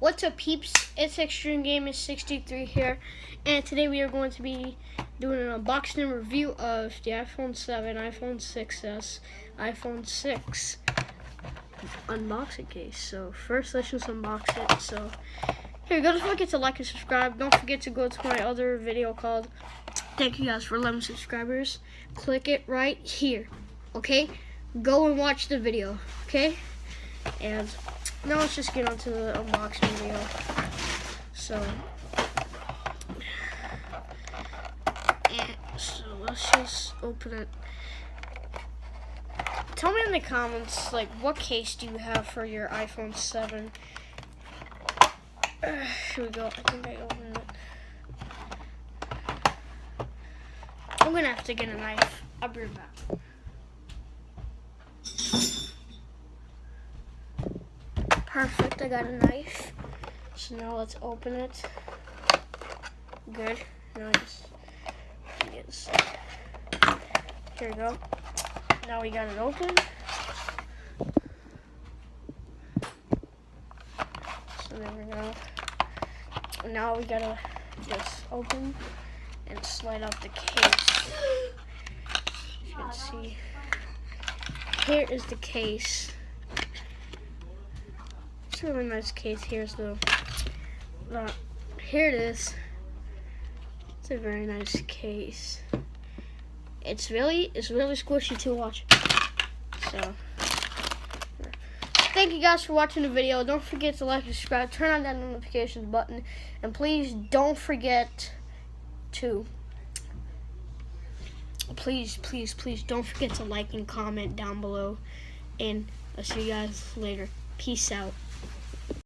What's up, peeps? It's Extreme Gaming 63 here, and today we are going to be doing an unboxing and review of the iPhone 7, iPhone 6s, iPhone 6 unboxing case. So first, let's just unbox it. So here you go. Don't forget to like and subscribe. Don't forget to go to my other video called "Thank you guys for 11 subscribers." Click it right here. Okay, go and watch the video. Okay, and now let's just get on to the unboxing video. So let's just open it. Tell me in the comments, like, what case do you have for your iPhone 7? Here we go. I think I opened it. I'm gonna have to get a knife. I'll be right back. Perfect, I got a knife. So now let's open it. Good. Now I just get this. Here we go. Now we got it open. So there we go. Now we gotta just open and slide out the case. As you can see, here is the case. It's a really nice case. Here's the here it is. It's a very nice case. It's really squishy to watch. So thank you guys for watching the video. Don't forget to like and subscribe. Turn on that notifications button, and please don't forget to please don't forget to like and comment down below. And I'll see you guys later. Peace out.